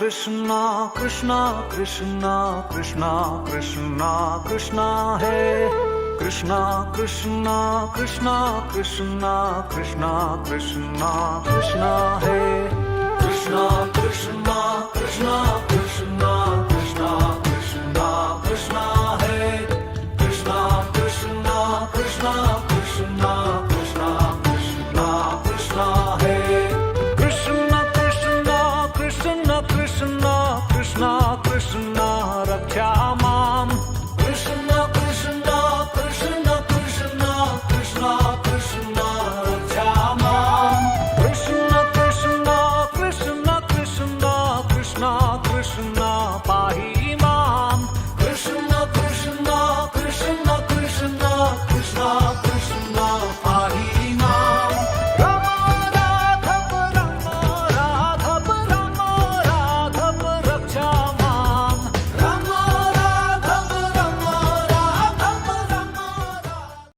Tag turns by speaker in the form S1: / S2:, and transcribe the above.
S1: कृष्णा कृष्णा कृष्णा कृष्णा कृष्णा कृष्णा है कृष्णा कृष्णा कृष्णा कृष्णा कृष्णा कृष्णा कृष्णा है कृष्णा कृष्णा कृष्णा कृष्णा कृष्णा कृष्णा कृष्णा है कृष्णा कृष्णा कृष्णा कृष्णा कृष्णा कृष्णा कृष्णा है कृष्णा कृष्णा कृष्णा कृष्णा कृष्णा कृष्णा रक्षा माम कृष्णा कृष्णा कृष्णा कृष्णा कृष्णा कृष्णा रक्षा माम कृष्णा कृष्णा कृष्णा कृष्णा कृष्णा कृष्णा